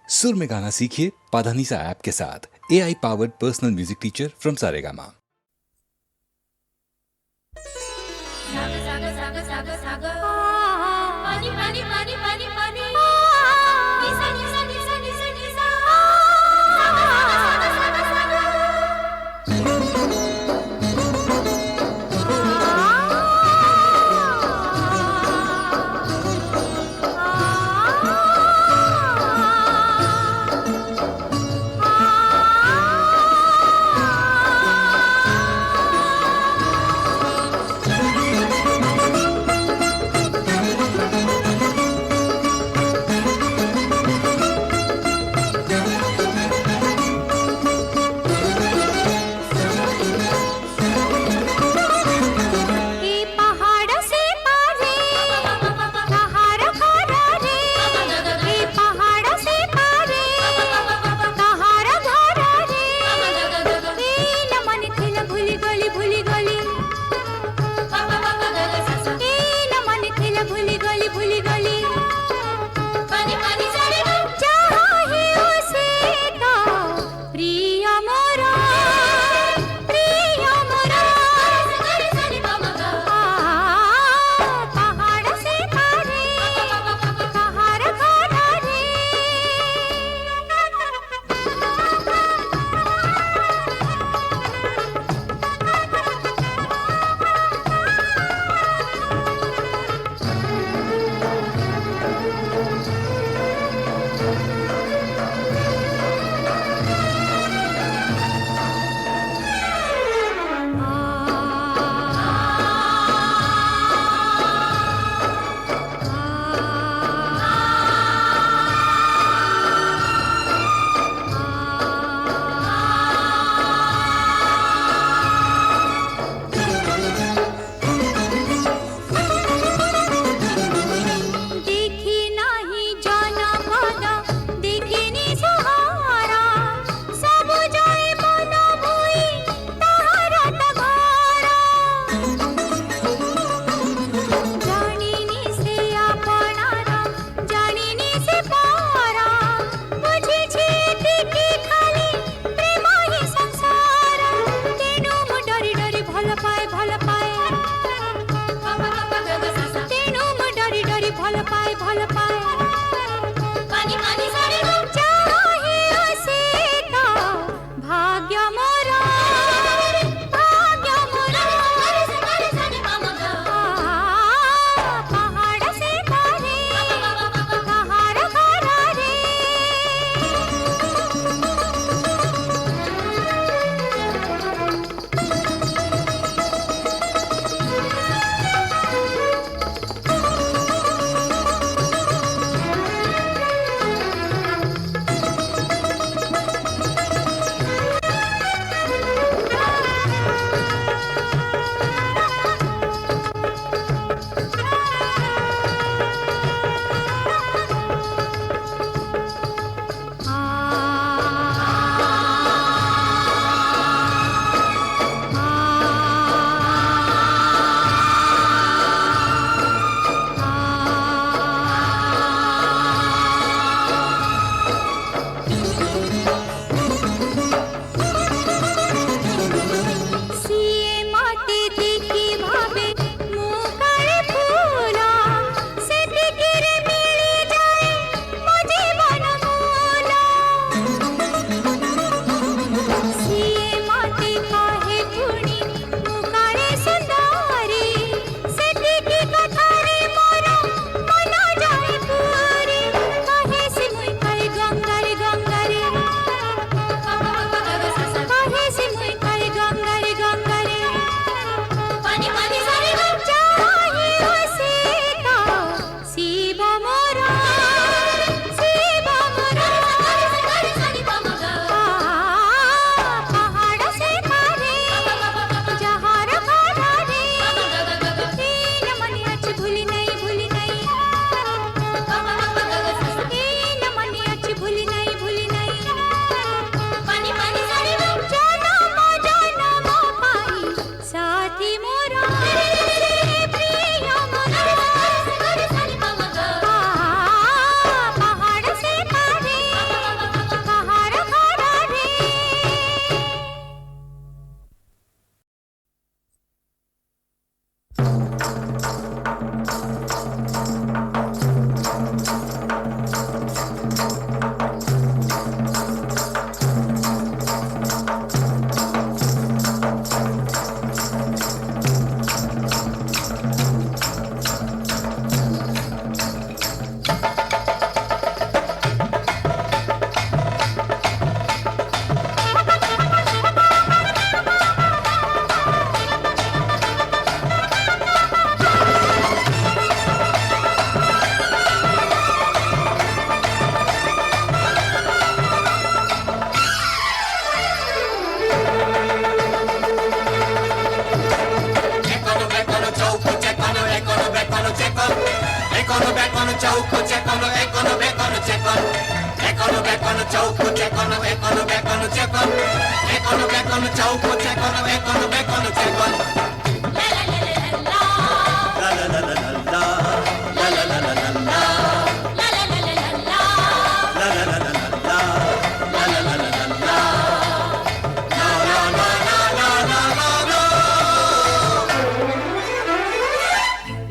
सुर में गाना सीखिए पाधानीसा ऐप के साथ। AI powered personal music teacher from Saregama. साग साग साग साग साग पानी पानी पानी पानी पानी निसा निसा निसा निसा निसा साग साग साग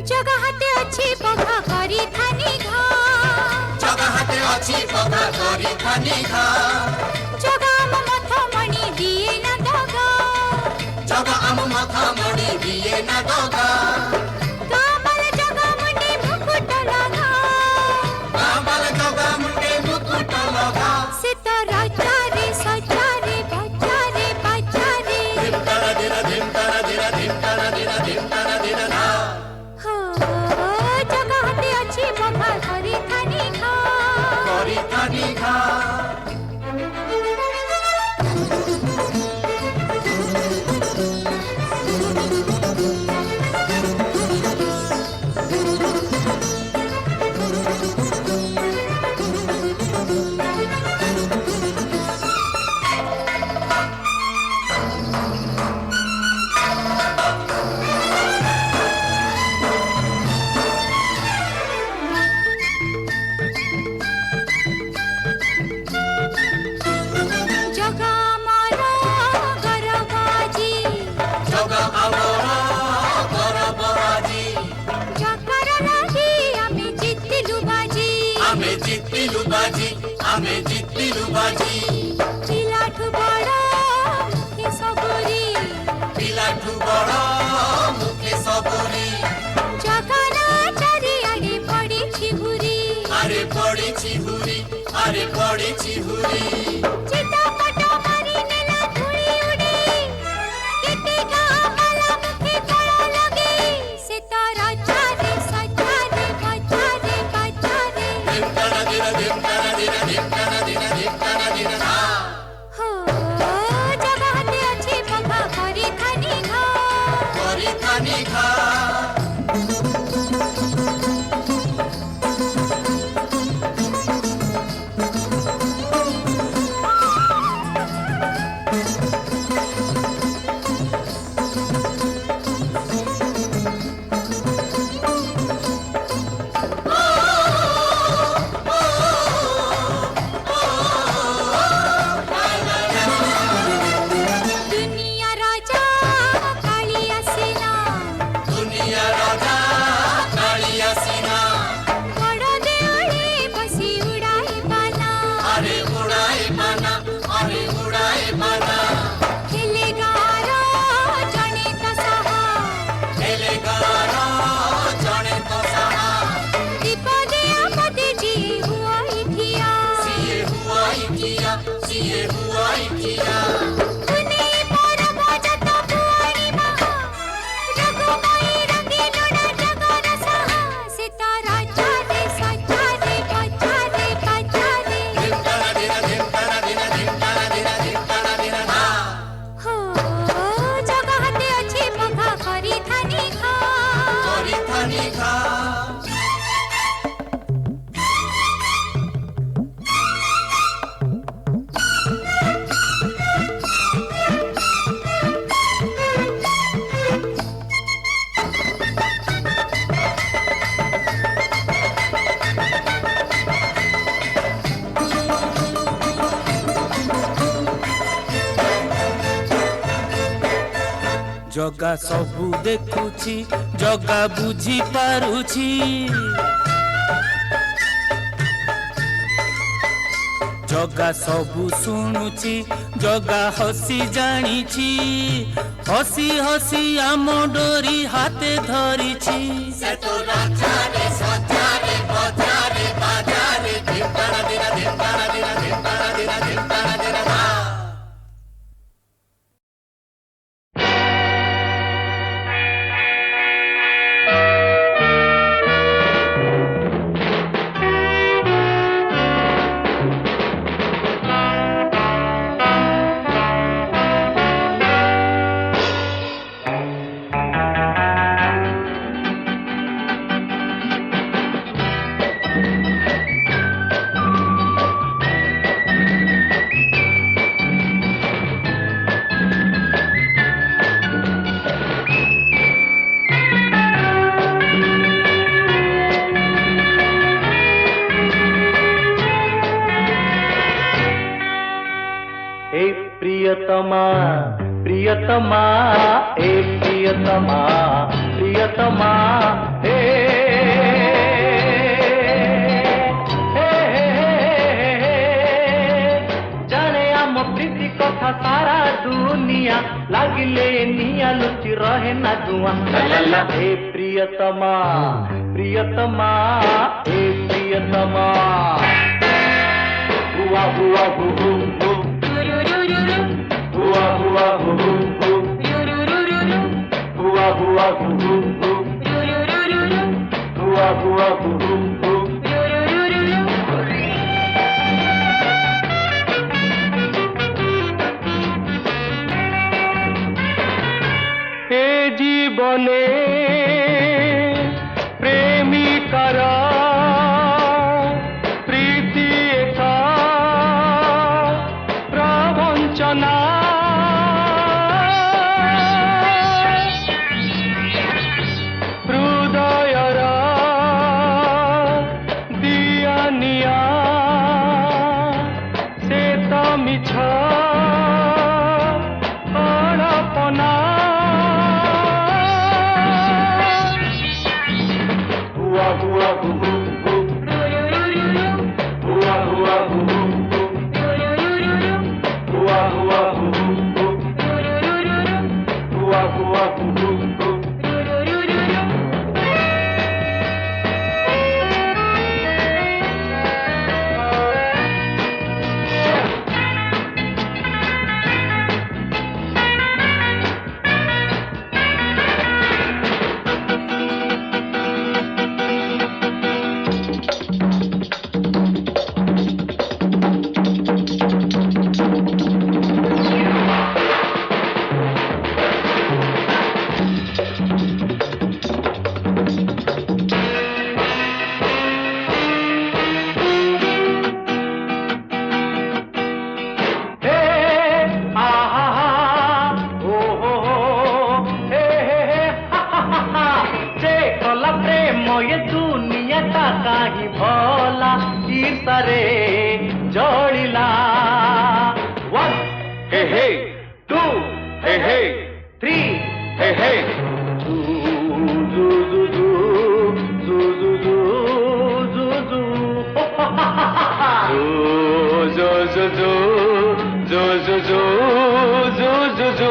जगहते अच्छी पघा करी थानी घा जगहते अच्छी पघा करी थानी घा जगाम मथा मणि दिए न दगा जगाम मथा मणि दिए न दगा कामल जगा मुंडे मुकुट लगा कामल जगा मुंडे मुकुट लगा सितारा चारे सचारे बचारे बचारे धिमतरा दिरा धिमतरा दिरा धिमतरा दिरा धिमतरा दिरा ना जगहते अच्छी पघा करी थानी घा जगा मारा गरबाजी जगा आमरा गरबाजी जकर लागी आमी जितलु बाजी आमे जितलु बाजी आमे जितलु बाजी पिलाठु बड़ा मुखे सबुरी पिलाठु बड़ा मुखे सबुरी जगना चारिआडे पडिछि हुरी अरे पड़ीछि हुरी अरे पड़ीछि हुरी चितापट मारी नेला धूଳି उडी केते गामला मुखे कळा लगे सितारा चारे सचारे बचारे बचारे धिमतरा दिरा धिमतरा दिरा धिमतरा दिरा धिमतरा दिरा ना हो जगहते अच्छी पघा करी थानी घा दुनिया राजा कालिया सेना दुनिया राजा कालिया सीना बड़ देउळे बसी उडाए बाना अरे उड़ाए माना अरे उड़ाए माना खेले गारा जणे तसहा एलेगारा जाने तो सहा विपदे आपदे जी हुआई थिया सिए हुआ किया तूने पर भजत पुआणी महा रघुमाई रंगी लोड़ा जगर सहा सितारा चारे सचारे बचारे बचारे धिमतरा दिरा धिमतरा दिरा धिमतरा दिरा धिमतरा दिरा ना हो जगहते अच्छी पघा करी थानी घा जगा सबू देखुछि जगा बुझी पारुछि ଜଗା ସବୁ ଶୁଣୁଛି ଜଗା ହସି ଜାଣିଛି ହସି ହସି ଆମ ଡୋରି ହାତେ ଧରିଛି ସେ ତ ରାଜାରେ ସଜାରେ ବଜାରେ ବାଜାରେ ଧିମ୍ତାରା ଦିନା ଧିମ୍ତାରା ଦିନା ଧିମ୍ତାରା ଦିନା ଧିମ୍ତାରା ଦିନା ଧା। प्रियतमा प्रियतमा ए प्रियतमा प्रियतमा हे जाने आम प्रीति कथा सारा दुनिया लागिले निया लुचि रहे ना धुआं हे प्रियतमा प्रियतमा ए प्रियतमा हुआ हुआ हु हु हु हुआ हुआ हु हु हु हुआ हुआ हु हु हु हुआ हुआ हु हु हु हे जीवने प्रेमिकार प्रीति एका प्रवंचना हृदयर दिया निया से तो मिछ अड़पना हुआ हुआ हु हु हु हुआ हुआ हु हु हु हुआ हुआ हु हु हु हुआ हुआ हु हु हु ये दुनिया का काही भला ईर्षारे जड़िला 1 हे हे 2 हे हे 3 हे हे जू जू जू जू जू जू जू जू जू जू जू जू जू जू जू जू जू जू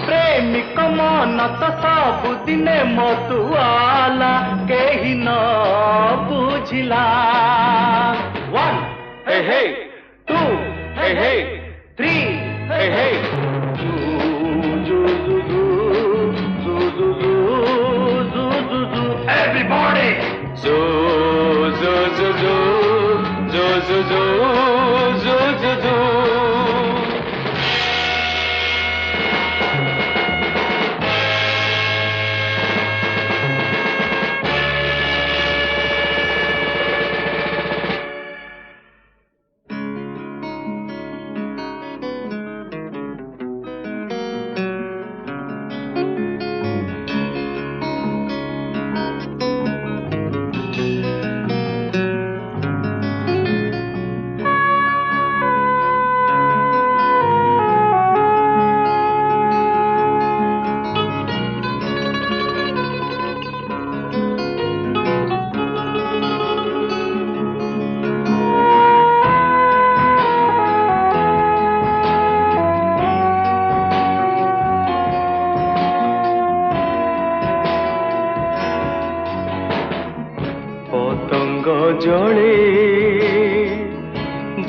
प्रेमिक मन तो सबुदिने मधुआला केही न बुझिला 1 हे हे 2 हे हे 3 हे हे जू जू जू जू जू जू जू जू जू जू everybody जू जू जू जू जू जू जू जू जू जू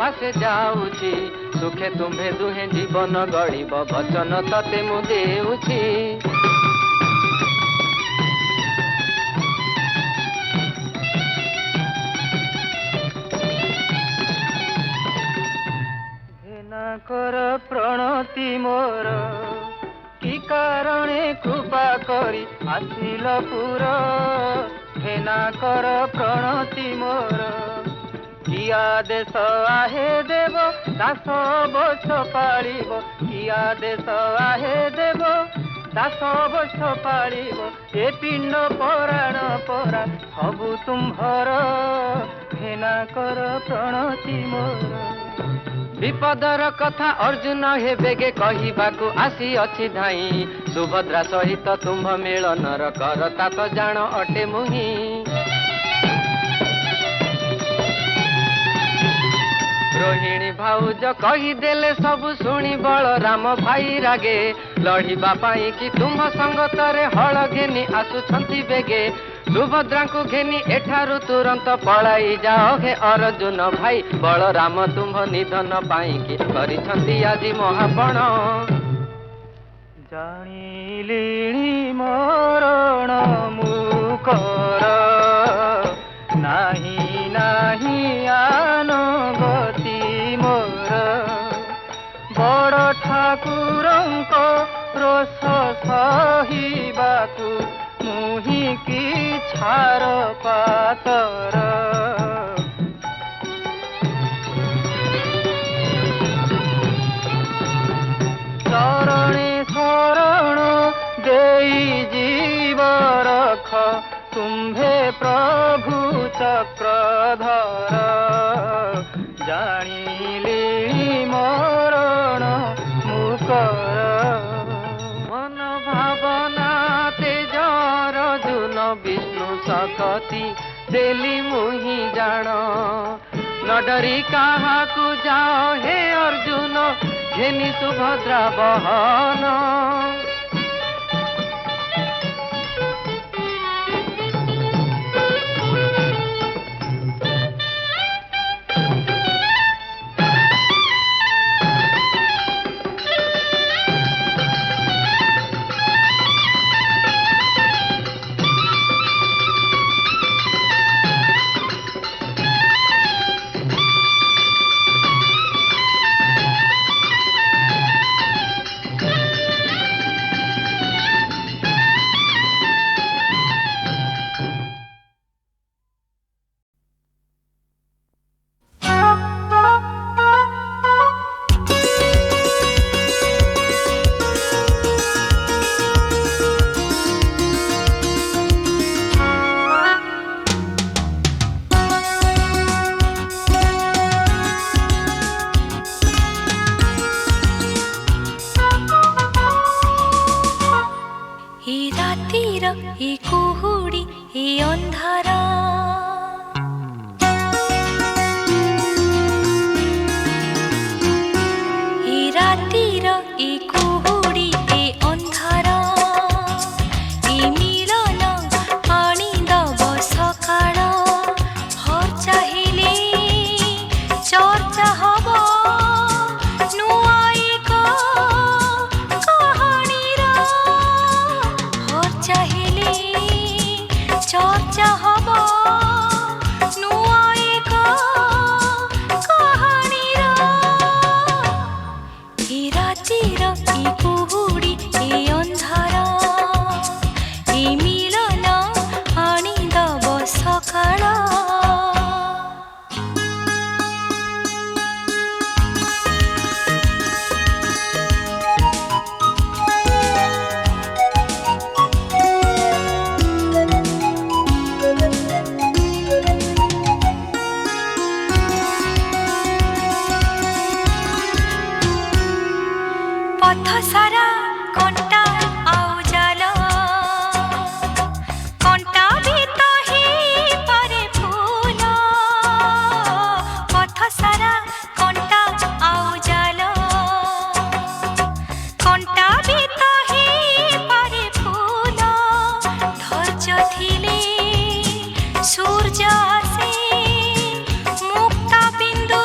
पासे जाऊची सुखे तुम्हे दुहे जीवन गढ़ब वचन तते मु देउची कर प्रणति मोर कि कारणे कृपा करी आसिल पुर हेना कर प्रणति मोर किया देश आहे देव दास बछ पालिब किया देश आहे देव दास बछ पालिब ए पिंड पराण परा सबु तुम्भर हेना कर प्रणति मोर विपदर कथा अर्जुन हे बेगे कहिबाकु आसी अछि धाई सुभद्रा सहित तुम्भ मिलनर करता तो जान अटे मुही रोहिणी भाउज कहिदेले सबु शुणी बलराम भाई रागे लड़िबा पाई कि तुम्भ संगतरे हल घेनी आसुछंती बेगे सुभद्रा को घेनी एठारु तुरंत पलाई जाओ हे अर्जुन भाई बलराम तुम्भ निधन पाई कि करिछंती आजि महापण जानिलिणी मरण मुकर नाही नाही आन गति मोर बड़ ठाकुरंक रोष सहिबाकु मुही की छार पातर चरणे शरण देई जीव रख तुम्भे प्रभु चक्रधर जानिली मरण मुकर मन भावना तेजर जुन विष्णु सकती देली मुही जान न डरी काहाकु जाओ हे अर्जुन घेनी सुभद्रा बहन सूर्य से मुक्ता बिंदु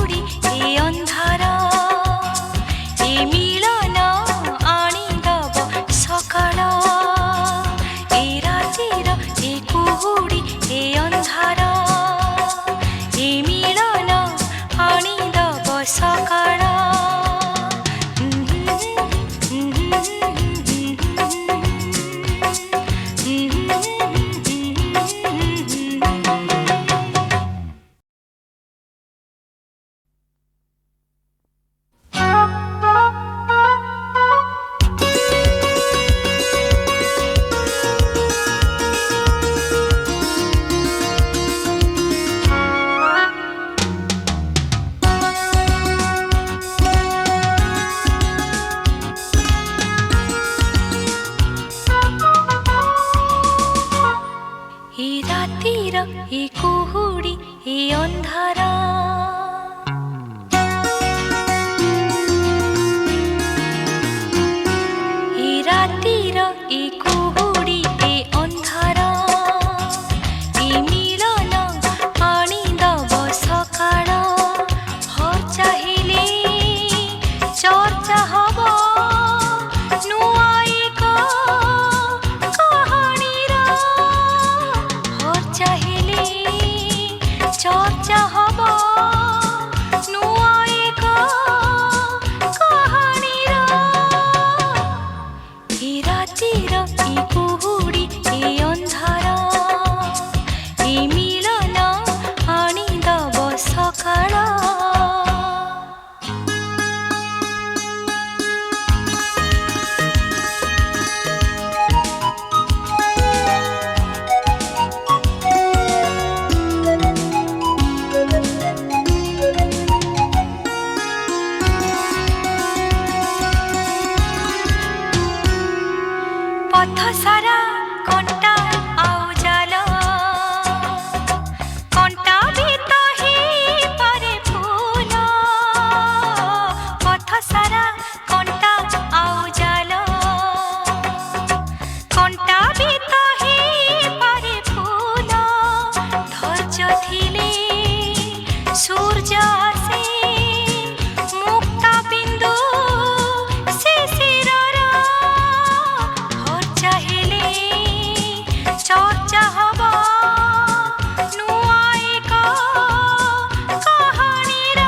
କୁହୁଡ଼ି ଏ ଅନ୍ଧାର ଏ ମିଳନ ଆଣିଦବ ସକାଳ ଏ ରାତିର ଏ କୁହୁଡ଼ି ଏ ଅନ୍ଧାର ଏ ମିଳନ ଆଣିଦବ ସକାଳ ଏ ରାତିର ଏ କୁହୁଡ଼ି ଏ ଅନ୍ଧାର ଏ ରାତିର ଏ କୁହୁଡ଼ି ଏ ଅନ୍ଧାର ଏ ମିଳନ ଆଣିଦବ ସକାଳ ହର ଚାହିଁଲେ ଚର୍ଚ୍ଚା ହବ ନୂଆ ଏକ କାହାଣୀର ହର ଚାହିଁଲେ ଚର୍ଚ୍ଚା ହବ ନୂଆ ଏକ କାହାଣୀର ଏ ରାତିର ଏ କୁହୁଡ଼ି ଏ ଅନ୍ଧାର ଏ ମିଳନ ଆଣିଦବ ସକାଳ পথ সারা কণ্টা আউ জাল কণ্টা ভিত পারে ফুল পথ সারা কণ্টা আউ জাল কণ্টা ভিত পারে ফুল ধৈর্য থিলে সূর্য আসে মুক্তা বিন্দু শিশিরর হর চাহিলে চর্চা হব নূয়া এক কাহাণীর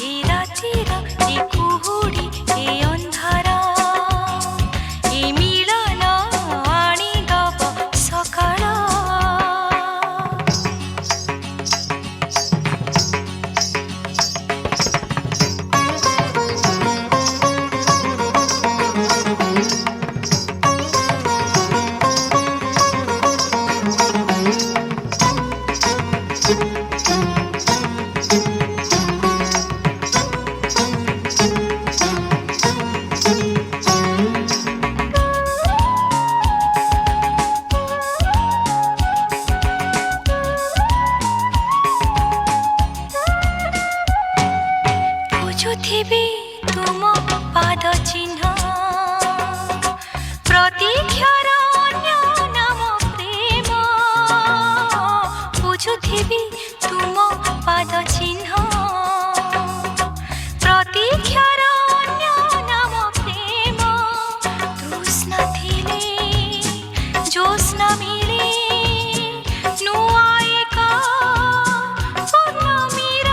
এ রাতির এ কুহুଡ଼ି এ ଅନ୍ଧାର এ মিলন আনিদব সকাଳ বুঝুথিবি তুম পাদ চিহ্ন প্রতীক্ষার অন্য নাম প্রেম বুঝুথিবি তুম পাদ চিহ্ন প্রতীক্ষার অন্য নাম প্রেম তৃষ্ণা থিলে জ্যোৎস্না মিলে নূয়া এক পূর্ণমীর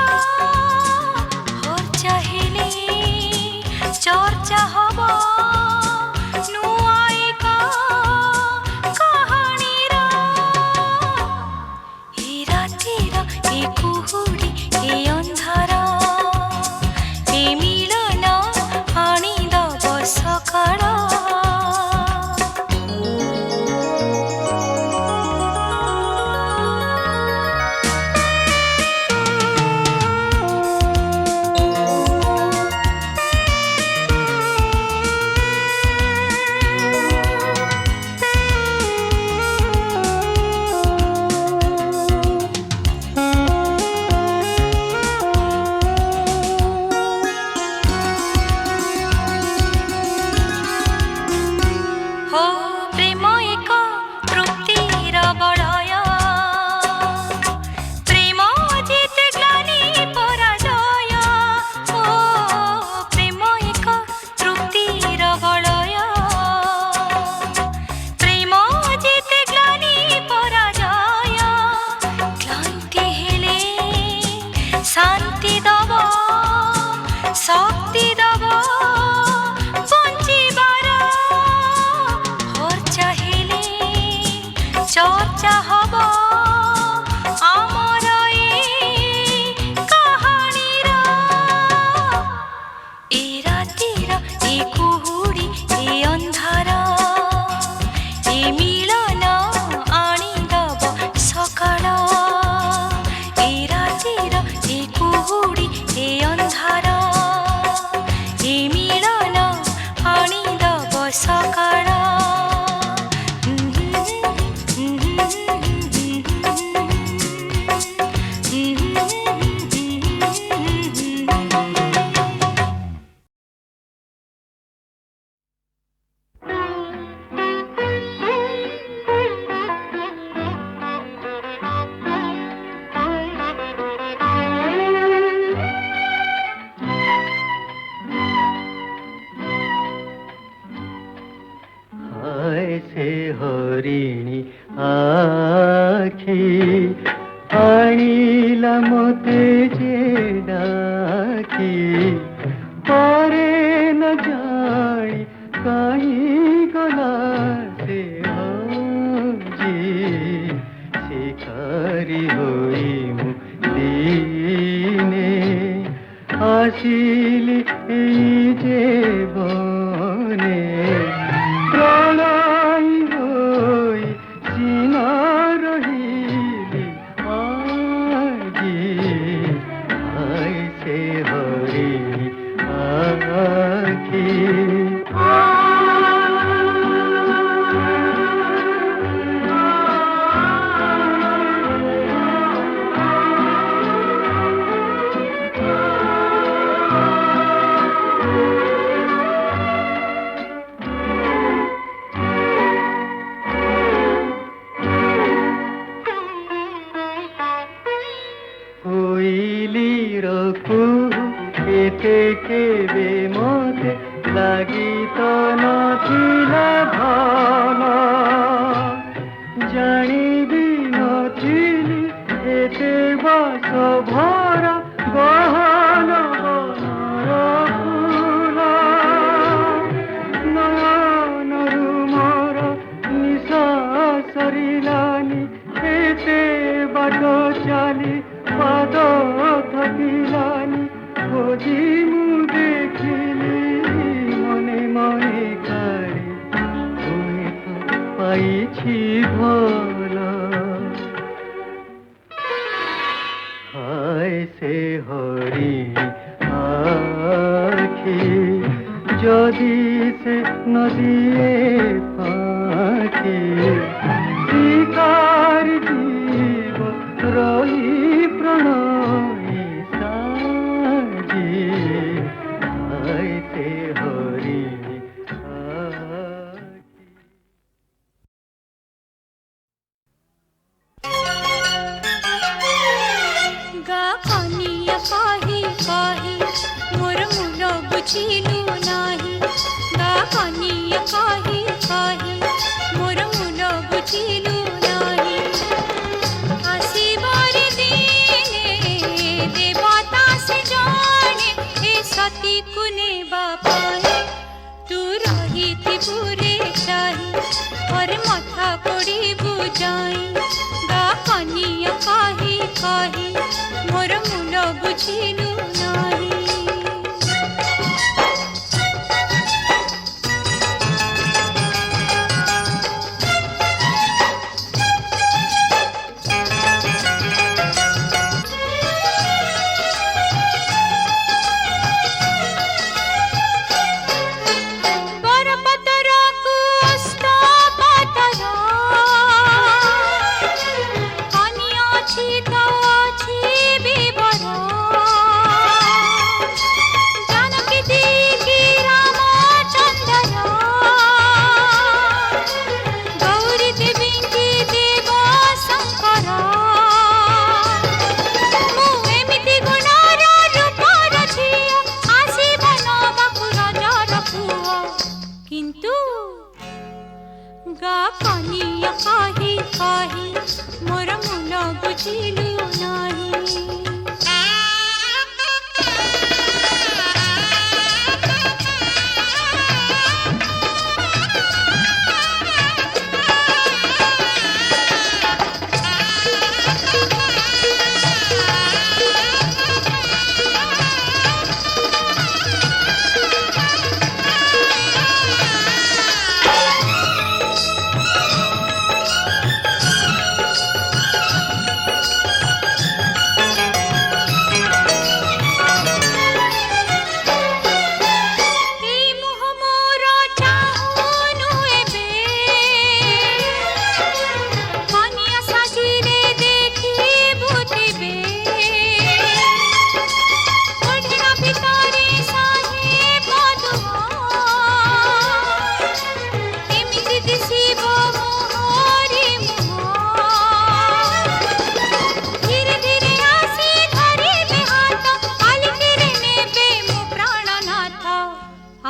হর চাহিলে চর্চা হব নূয়া এক কাহাণীর এ রাতির এ কুহুଡ଼ି শান্তি দব শক্তি দব বঞ্চিবার খরচা হেলে চর্চা হব আমার কাহাণীর এ রাতির এ কুহুড়ি এ ଅନ୍ଧାର এ মিলন আনিদব সকাଳ এ রাতির এ কুহুড়ি এ ଅନ୍ଧାର এ মিলন আনিদব সকাଳ से हरिणी आखी आनिला मते जे डाकी परे न जानी कहीं गला से हजी शिकारी होई मु दीने आसिली जे बने প্রলয় হই চিনা রহিলি আজি আইছে হরিণী আখি এতে কেবে মতে লাগি তো নথিলা ভাল জানিবি নথিলি এতে বাস ভরা গহন ফুল নয়নরু মোর নিশ্বাস সরিলানি এতে বাট চালি পাদ থাকিলানি খোঁজি মু দেখিলি মনে মনে কারি হয়ে তো পাইছি ভাল হায় সে হরিণী আখি যদি সে নদীয়ে পাখি শিকার জীব রহি প্রণয়ী সাজি আইতে হরিণী আখি গা কনিয়া কাহি কাহি মোর মূল বুঝিলু নাহি গা কনিয়া কাহি কাহি মোর মূল বুঝিলু নাহি আসিবার দিনে দেবতা সে জানে এ সতী কুনে বাপায়ে তু রহিতি পুরে চাহি और माथा पड़ी बुझाई गा कनिया काहि काहि मोर मूल बुझिलु नाही কনিয়া ছি তো ছি বিবর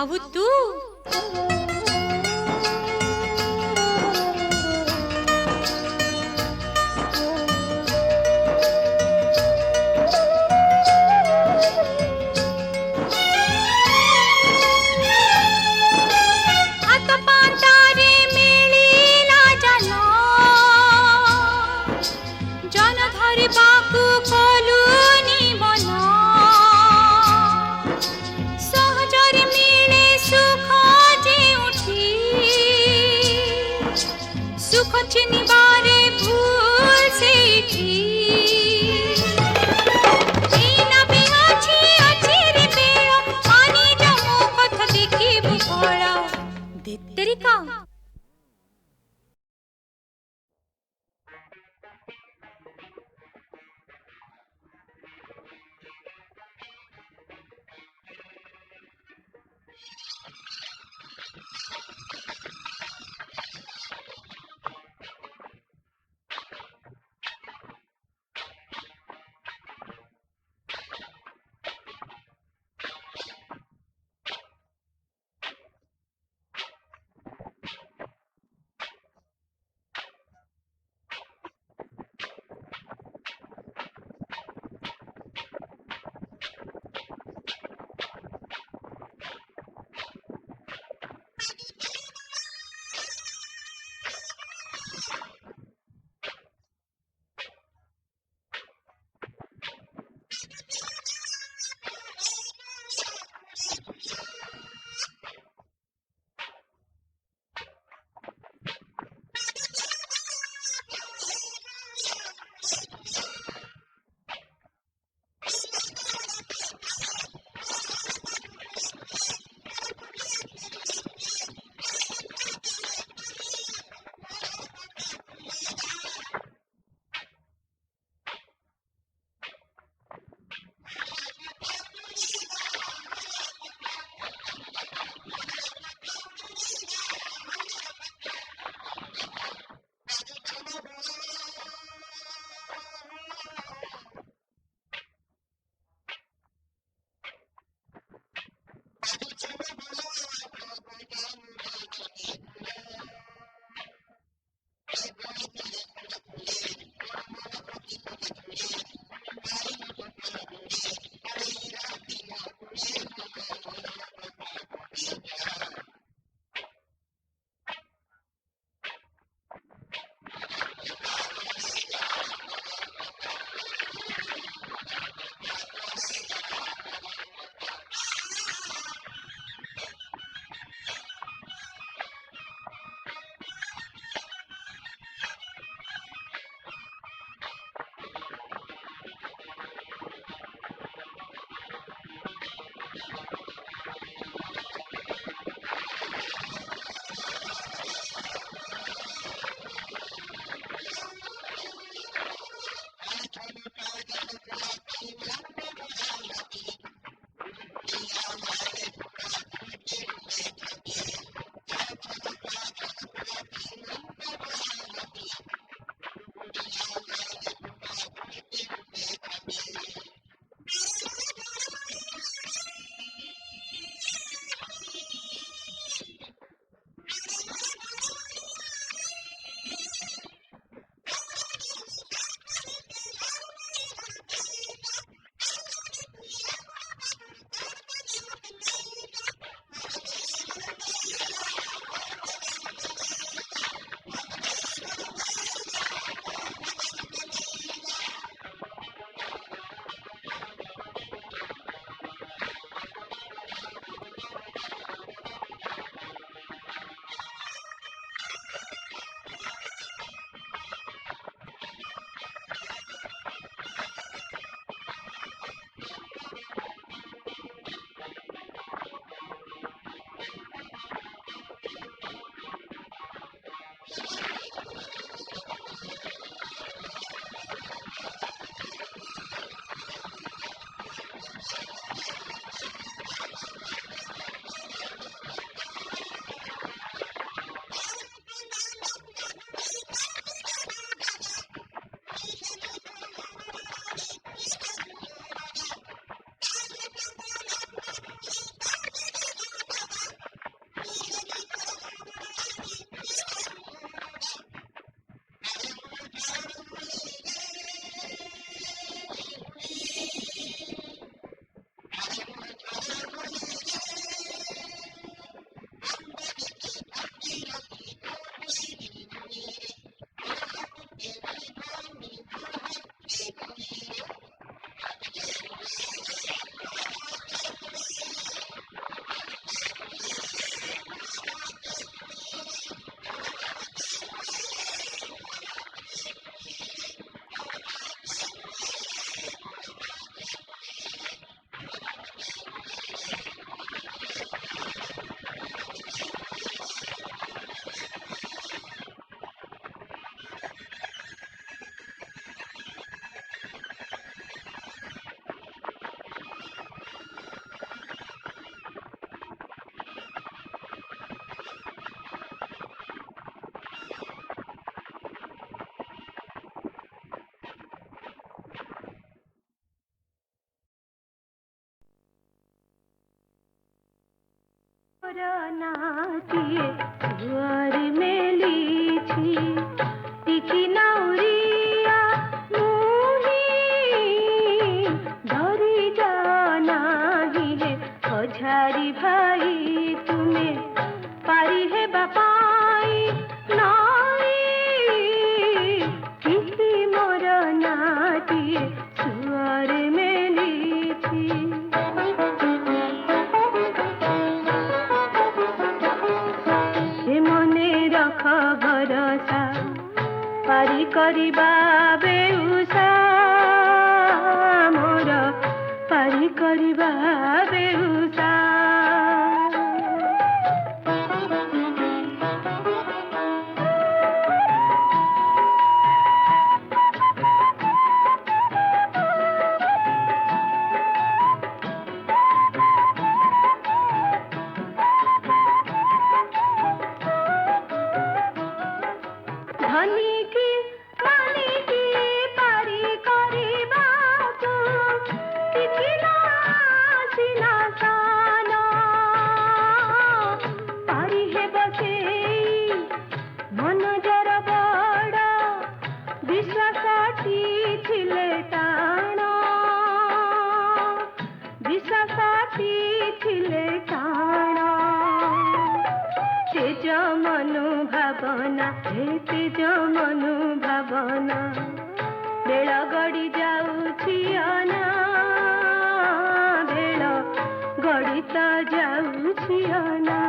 ଆଉ ତୁ ମୋର ନାଟିଏ ଦୁଆରେ ମେଲିଛି ଟିକି ନାଉରିଆ ମୁହିଁ ଧରି ଜାନାହି ହେ ଅଝାରି ଭାଇ ତୁମେ ପାରି ହେବା ପାଇଁ ନାଇ ଟିକି ମୋର ନାଟିଏ ଦୁଆରେ ମେଲିଛି ଭରସା ପାରି କରିବା ବେଉସା ମୋର ପାରି କରିବା ବେଉସା ଧନିକି ମାନିକି ପାରି କରିବାକୁ କିଛି ନା ସିନା ସାନ ପାରି ହେବ ସେଇ ମନଜର ବଡ଼ ବିଶ୍ୱାସଟି ଥିଲେ ଟାଣ ବିଶ୍ୱାସଟି ଥିଲେ ଟାଣ তেজ মনু ভাবনা হে তেজ মনু ভাবনা বেଳ গড়ি যাଉଛି ଅନା ବେଳ ଗଡି ତ ଯାଉଛି ଅନା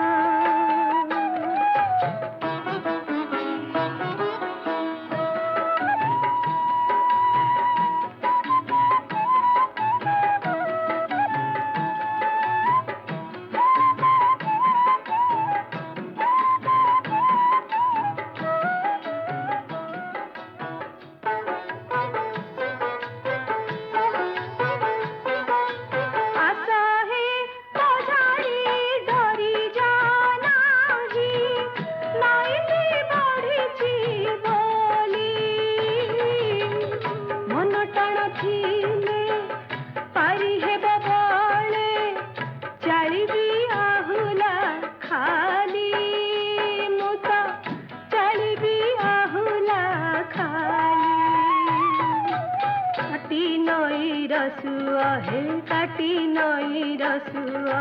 रसुआ हे काटी नई रसुआ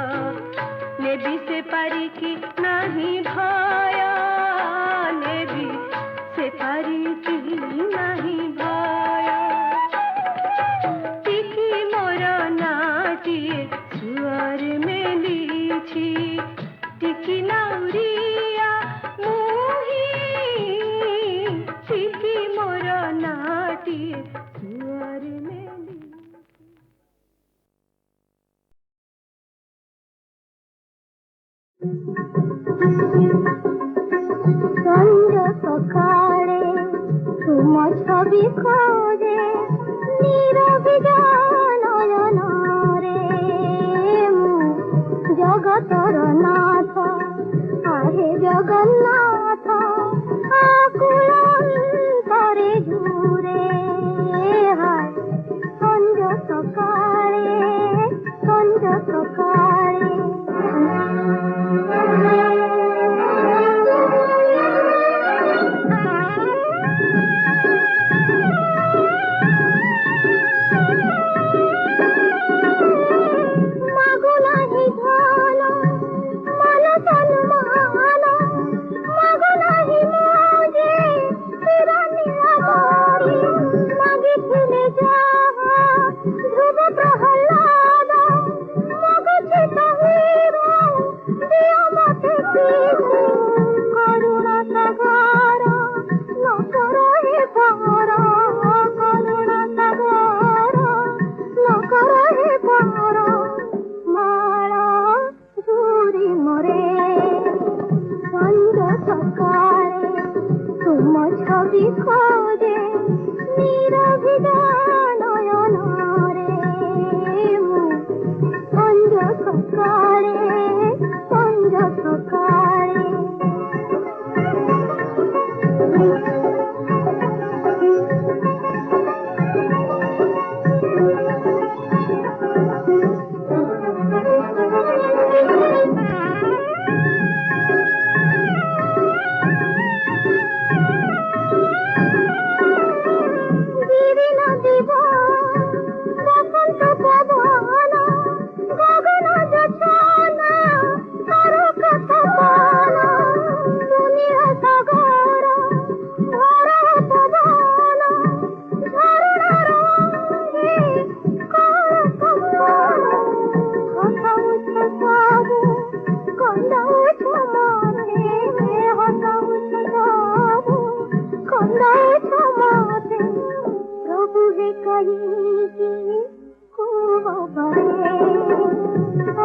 नेबी से पारिकी नहीं भय नेबी से पारिकी नहीं भय टिकी मोर नाटिए सुअर मेलिछि टिकी नाउरिया मुही टिकी मोर नाटिए सुअर में সন্ধ্য সকালে তুম ছবি খোঁজে নীরবি নয়নরে জগতর নাথ আহে জগন্নাথ আকুল অন্তরে জুড়ে হায় সন্ধ্য সকালে সন্ধ্য সকালে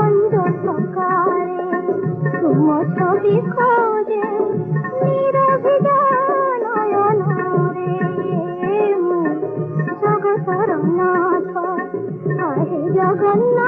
সঞ্জ সকালে তুম ছবি খোঁজে নীরবিজা নয়নরে জগতর নাথ আহে জগন্নাথ